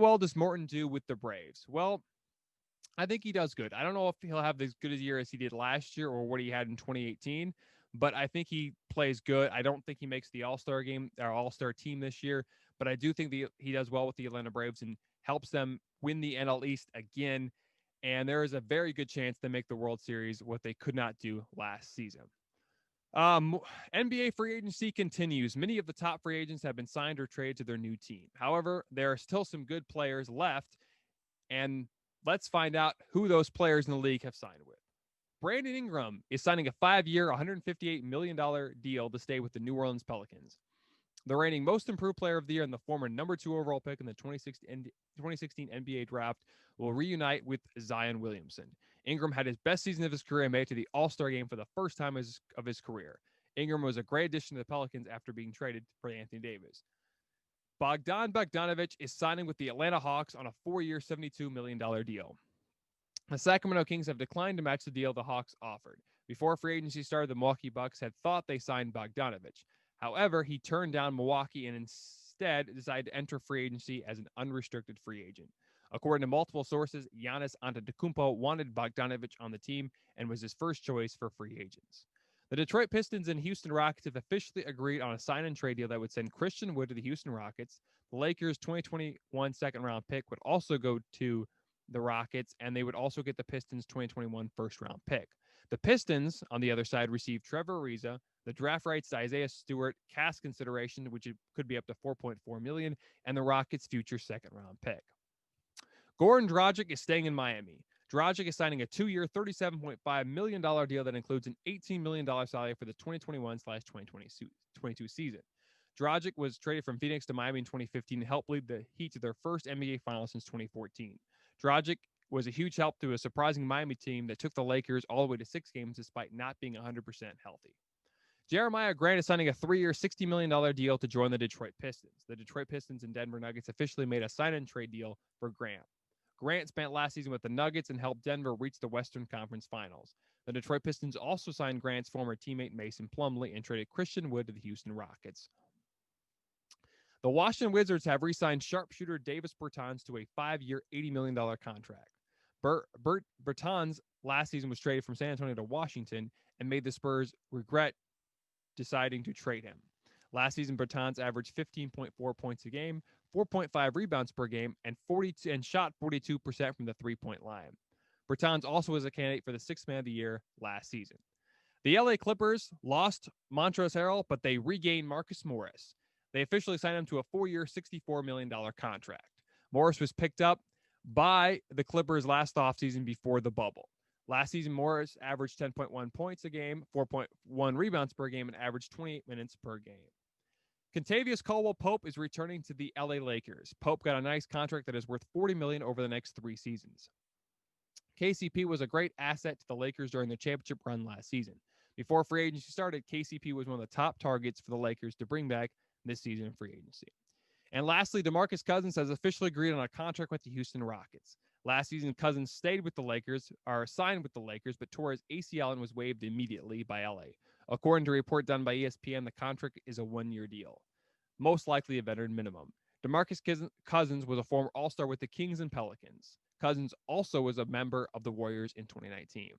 well does Morton do with the Braves? Well, I think he does good. I don't know if he'll have as good a year as he did last year or what he had in 2018, but I think he plays good. I don't think he makes the All-Star game or All-Star team this year, but I do think he does well with the Atlanta Braves and helps them win the NL East again. And there is a very good chance they make the World Series, what they could not do last season. Um, NBA free agency continues. Many of the top free agents have been signed or traded to their new team. However, there are still some good players left, and let's find out who those players in the league have signed with. Brandon Ingram is signing a 5-year, $158 million deal to stay with the New Orleans Pelicans. The reigning most improved player of the year and the former number 2 overall pick in the 2016 NBA draft will reunite with Zion Williamson. Ingram had his best season of his career and made it to the All-Star game for the first time of his career. Ingram was a great addition to the Pelicans after being traded for Anthony Davis. Bogdan Bogdanovic is signing with the Atlanta Hawks on a 4-year, $72 million deal. The Sacramento Kings have declined to match the deal the Hawks offered. Before free agency started, the Milwaukee Bucks had thought they signed Bogdanovic. However, he turned down Milwaukee and instead decided to enter free agency as an unrestricted free agent. According to multiple sources, Giannis Antetokounmpo wanted Bogdanovic on the team and was his first choice for free agents. The Detroit Pistons and Houston Rockets have officially agreed on a sign and trade deal that would send Christian Wood to the Houston Rockets. The Lakers' 2021 second round pick would also go to the Rockets, and they would also get the Pistons' 2021 first round pick. The Pistons, on the other side, received Trevor Ariza, the draft rights to Isaiah Stewart, cash consideration, which could be up to $4.4 million, and the Rockets' future second round pick. Goran Dragic is staying in Miami. Dragic is signing a 2-year, $37.5 million deal that includes an $18 million salary for the 2021/2022 season. Dragic was traded from Phoenix to Miami in 2015 and helped lead the Heat to their first NBA Finals since 2014. Dragic was a huge help to a surprising Miami team that took the Lakers all the way to 6 games despite not being 100% healthy. Jeremiah Grant is signing a 3-year, $60 million deal to join the Detroit Pistons. The Detroit Pistons and Denver Nuggets officially made a sign-and-trade deal for Grant. Grant spent last season with the Nuggets and helped Denver reach the Western Conference Finals. The Detroit Pistons also signed Grant's former teammate Mason Plumlee and traded Christian Wood to the Houston Rockets. The Washington Wizards have re-signed sharpshooter Davis Bertans to a 5-year, $80 million contract. Bertans last season was traded from San Antonio to Washington and made the Spurs regret deciding to trade him. Last season, Bertans averaged 15.4 points a game, 4.5 rebounds per game, and shot 42% from the three-point line. Bertans also was a candidate for the Sixth Man of the Year last season. The LA Clippers lost Montrezl Harrell, but they regained Marcus Morris. They officially signed him to a 4-year, $64 million contract. Morris was picked up by the Clippers last offseason before the bubble. Last season, Morris averaged 10.1 points a game, 4.1 rebounds per game, and averaged 28 minutes per game. Kentavious Caldwell-Pope is returning to the LA Lakers. Pope got a nice contract that is worth $40 million over the next 3 seasons. KCP was a great asset to the Lakers during the championship run last season. Before free agency started, KCP was one of the top targets for the Lakers to bring back this season in free agency. And lastly, DeMarcus Cousins has officially agreed on a contract with the Houston Rockets. Last season, Cousins stayed with the Lakers, or signed with the Lakers, but tore his ACL and was waived immediately by LA. According to a report done by ESPN, the contract is a 1-year deal, most likely a veteran minimum. DeMarcus Cousins was a former All-Star with the Kings and Pelicans. Cousins also was a member of the Warriors in 2019.